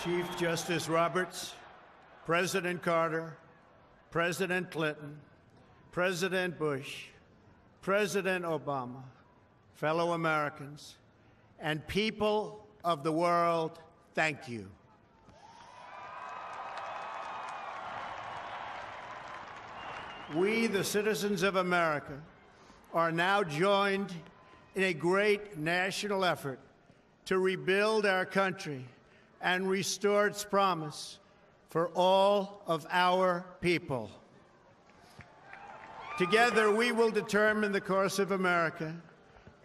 Chief Justice Roberts, President Carter, President Clinton, President Bush, President Obama, fellow Americans, and people of the world, thank you. We, the citizens of America, are now joined in a great national effort to rebuild our country and restore its promise for all of our people. Together, we will determine the course of America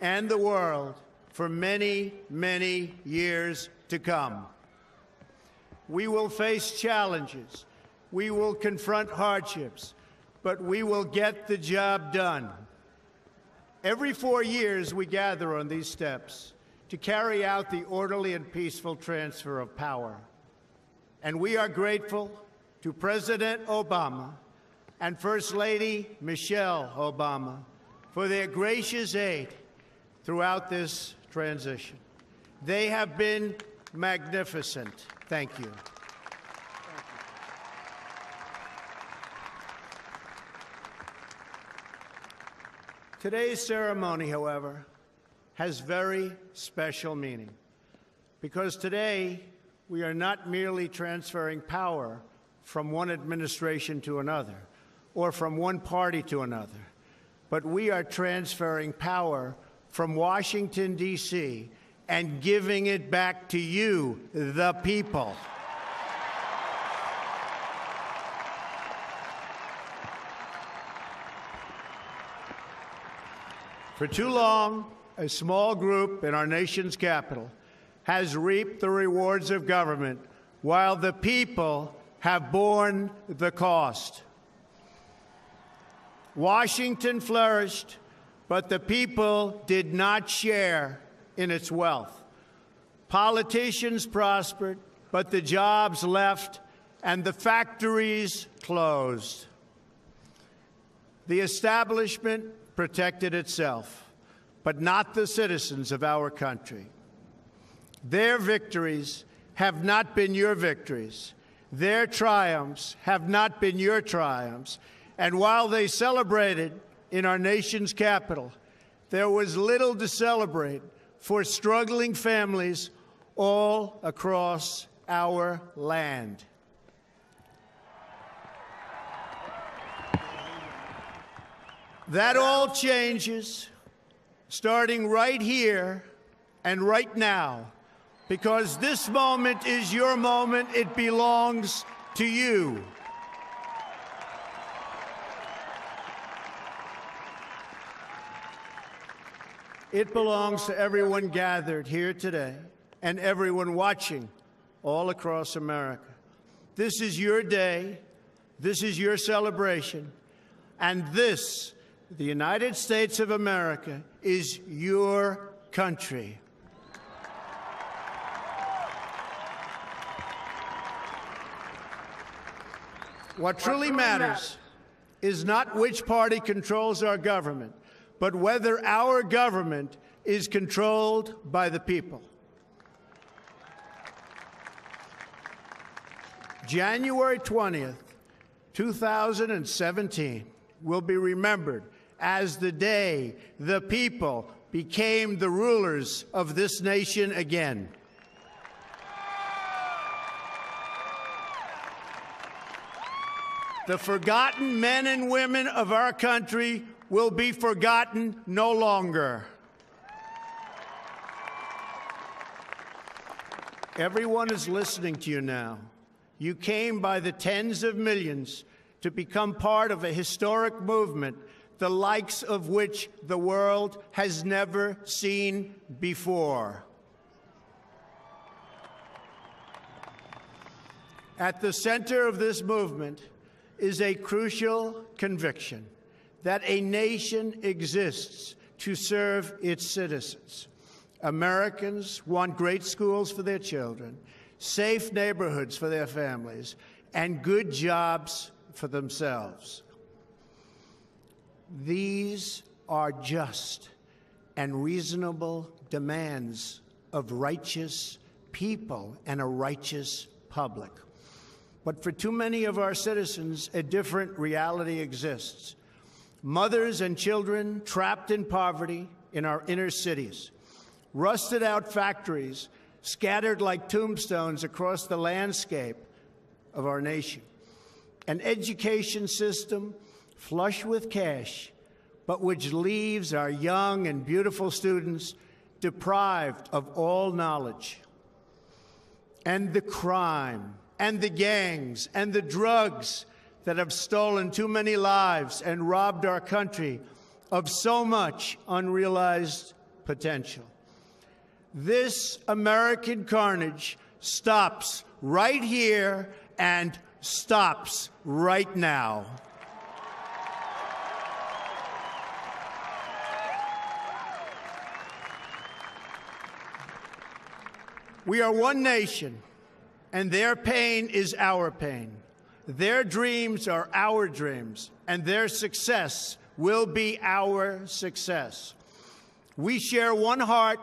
and the world for many, many years to come. We will face challenges. We will confront hardships, but we will get the job done. Every 4 years, we gather on these steps to carry out the orderly and peaceful transfer of power. And we are grateful to President Obama and First Lady Michelle Obama for their gracious aid throughout this transition. They have been magnificent. Thank you. Today's ceremony, however, has very special meaning, because today we are not merely transferring power from one administration to another or from one party to another, but we are transferring power from Washington, D.C., and giving it back to you, the people. For too long, a small group in our nation's capital has reaped the rewards of government while the people have borne the cost. Washington flourished, but the people did not share in its wealth. Politicians prospered, but the jobs left and the factories closed. The establishment protected itself, but not the citizens of our country. Their victories have not been your victories. Their triumphs have not been your triumphs. And while they celebrated in our nation's capital, there was little to celebrate for struggling families all across our land. That all changes starting right here and right now, because this moment is your moment. It belongs to you. It belongs to everyone gathered here today and everyone watching all across America. This is your day. This is your celebration. And this, the United States of America, is your country. What truly matters is not which party controls our government, but whether our government is controlled by the people. January 20th, 2017 will be remembered as the day the people became the rulers of this nation again. The forgotten men and women of our country will be forgotten no longer. Everyone is listening to you now. You came by the tens of millions to become part of a historic movement, the likes of which the world has never seen before. At the center of this movement is a crucial conviction that a nation exists to serve its citizens. Americans want great schools for their children, safe neighborhoods for their families, and good jobs for themselves. These are just and reasonable demands of righteous people and a righteous public. But for too many of our citizens, a different reality exists. Mothers and children trapped in poverty in our inner cities, rusted out factories scattered like tombstones across the landscape of our nation, an education system flush with cash, but which leaves our young and beautiful students deprived of all knowledge. And the crime, and the gangs, and the drugs that have stolen too many lives and robbed our country of so much unrealized potential. This American carnage stops right here and stops right now. We are one nation, and their pain is our pain. Their dreams are our dreams, and their success will be our success. We share one heart,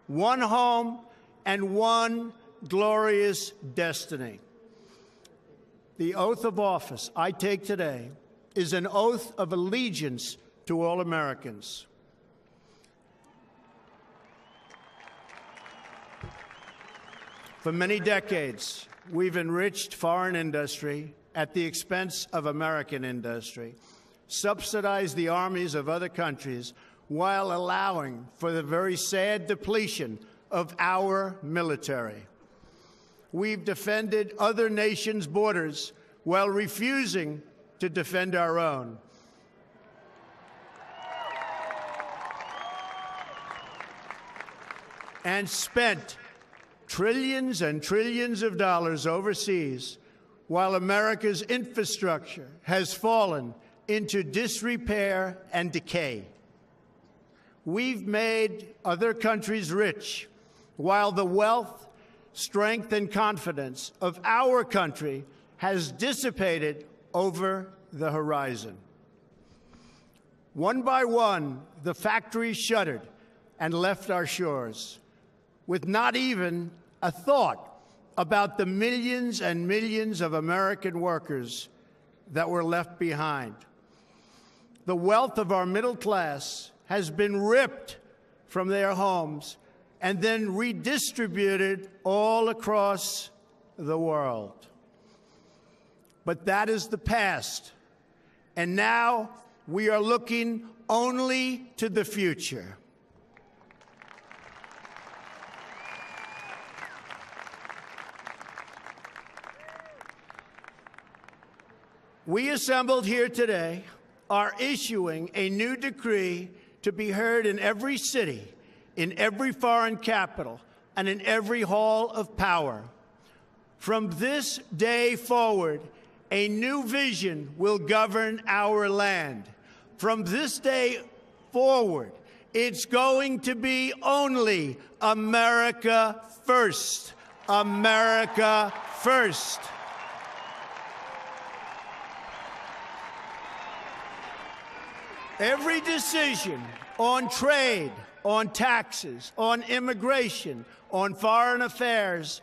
one home, and one glorious destiny. The oath of office I take today is an oath of allegiance to all Americans. For many decades, we've enriched foreign industry at the expense of American industry, subsidized the armies of other countries while allowing for the very sad depletion of our military. We've defended other nations' borders while refusing to defend our own. And spent trillions and trillions of dollars overseas while America's infrastructure has fallen into disrepair and decay. We've made other countries rich while the wealth, strength, and confidence of our country has dissipated over the horizon. One by one, the factories shuttered and left our shores, with not even a thought about the millions and millions of American workers that were left behind. The wealth of our middle class has been ripped from their homes and then redistributed all across the world. But that is the past, and now we are looking only to the future. We assembled here today are issuing a new decree to be heard in every city, in every foreign capital, and in every hall of power. From this day forward, a new vision will govern our land. From this day forward, it's going to be only America first. America first. Every decision on trade, on taxes, on immigration, on foreign affairs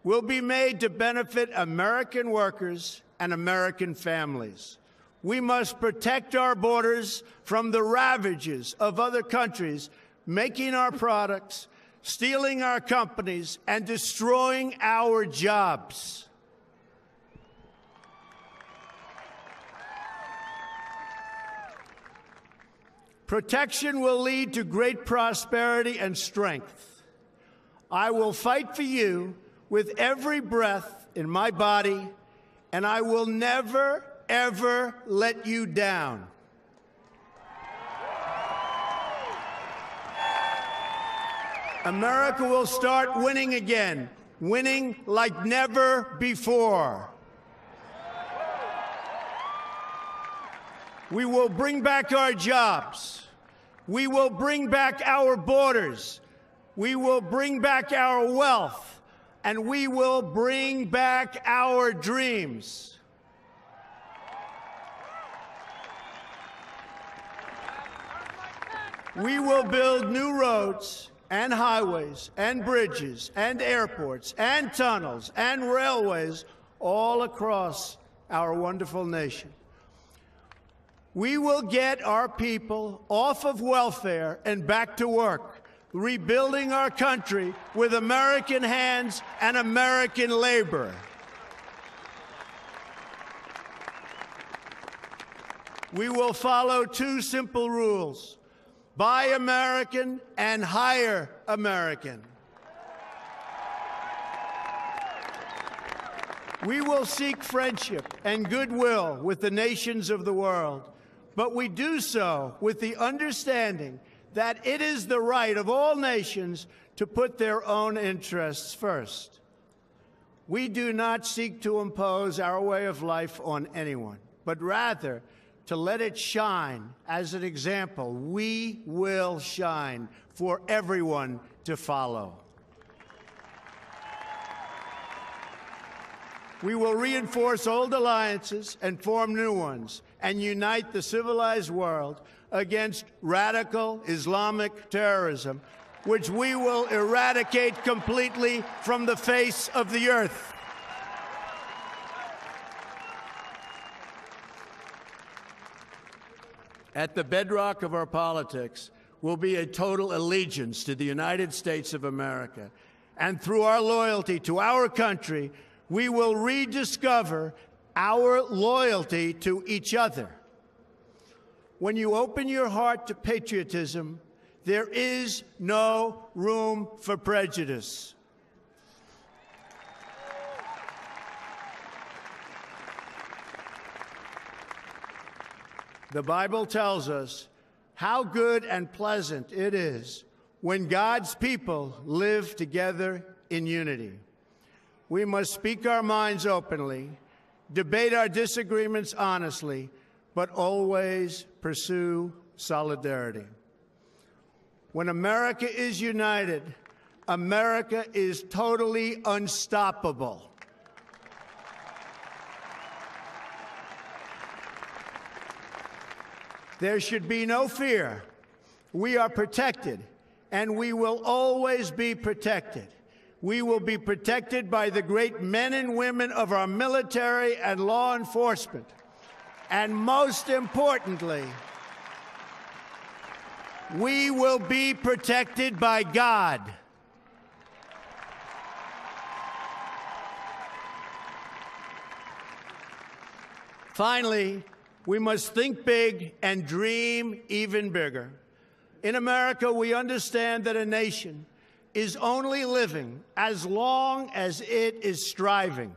will be made to benefit American workers and American families. We must protect our borders from the ravages of other countries making our products, stealing our companies, and destroying our jobs. Protection will lead to great prosperity and strength. I will fight for you with every breath in my body, and I will never, ever let you down. America will start winning again, winning like never before. We will bring back our jobs. We will bring back our borders. We will bring back our wealth. And we will bring back our dreams. We will build new roads and highways and bridges and airports and tunnels and railways all across our wonderful nation. We will get our people off of welfare and back to work, rebuilding our country with American hands and American labor. We will follow two simple rules: buy American and hire American. We will seek friendship and goodwill with the nations of the world, but we do so with the understanding that it is the right of all nations to put their own interests first. We do not seek to impose our way of life on anyone, but rather to let it shine as an example. We will shine for everyone to follow. We will reinforce old alliances and form new ones and unite the civilized world against radical Islamic terrorism, which we will eradicate completely from the face of the earth. At the bedrock of our politics will be a total allegiance to the United States of America. And through our loyalty to our country, we will rediscover our loyalty to each other. When you open your heart to patriotism, there is no room for prejudice. The Bible tells us how good and pleasant it is when God's people live together in unity. We must speak our minds openly, debate our disagreements honestly, but always pursue solidarity. When America is united, America is totally unstoppable. There should be no fear. We are protected, and we will always be protected. We will be protected by the great men and women of our military and law enforcement. And most importantly, we will be protected by God. Finally, we must think big and dream even bigger. In America, we understand that a nation is only living as long as it is striving.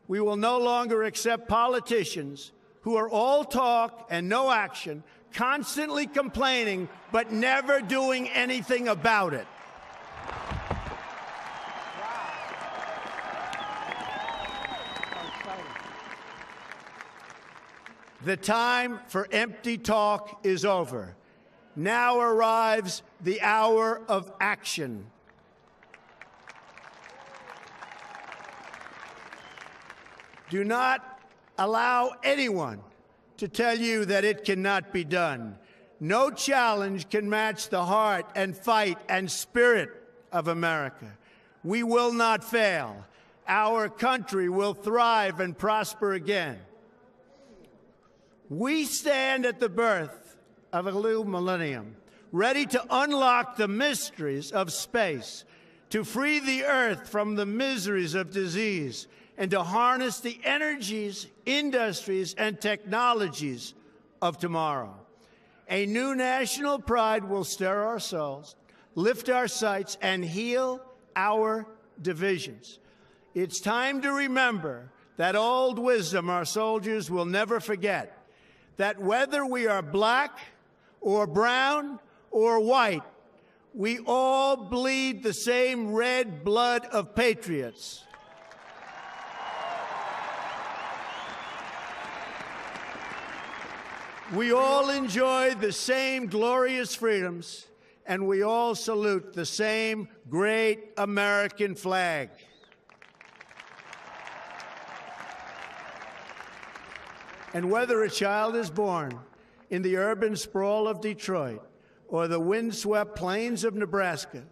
We will no longer accept politicians who are all talk and no action, constantly complaining but never doing anything about it. The time for empty talk is over. Now arrives the hour of action. Do not allow anyone to tell you that it cannot be done. No challenge can match the heart and fight and spirit of America. We will not fail. Our country will thrive and prosper again. We stand at the birth of a new millennium, ready to unlock the mysteries of space, to free the earth from the miseries of disease, and to harness the energies, industries, and technologies of tomorrow. A new national pride will stir our souls, lift our sights, and heal our divisions. It's time to remember that old wisdom our soldiers will never forget, that whether we are black or brown or white, we all bleed the same red blood of patriots. We all enjoy the same glorious freedoms, and we all salute the same great American flag. And whether a child is born in the urban sprawl of Detroit or the windswept plains of Nebraska.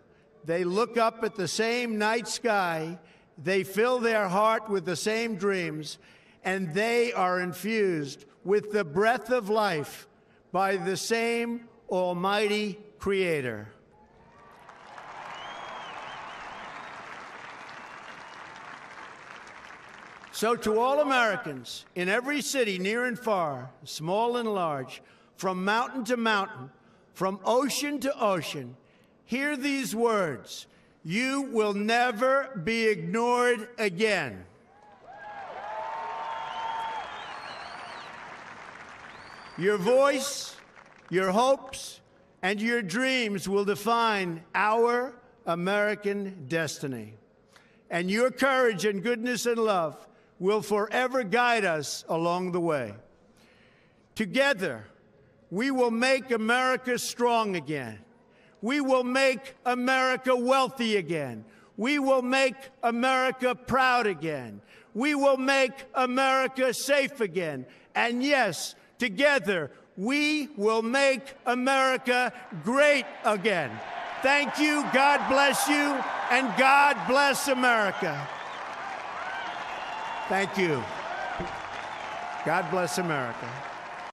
They look up at the same night sky, they fill their heart with the same dreams, and they are infused with the breath of life by the same Almighty Creator. So to all Americans in every city, near and far, small and large, from mountain to mountain, from ocean to ocean, hear these words: you will never be ignored again. Your voice, your hopes, and your dreams will define our American destiny. And your courage and goodness and love will forever guide us along the way. Together, we will make America strong again. We will make America wealthy again. We will make America proud again. We will make America safe again. And yes, together, we will make America great again. Thank you, God bless you, and God bless America. Thank you. God bless America.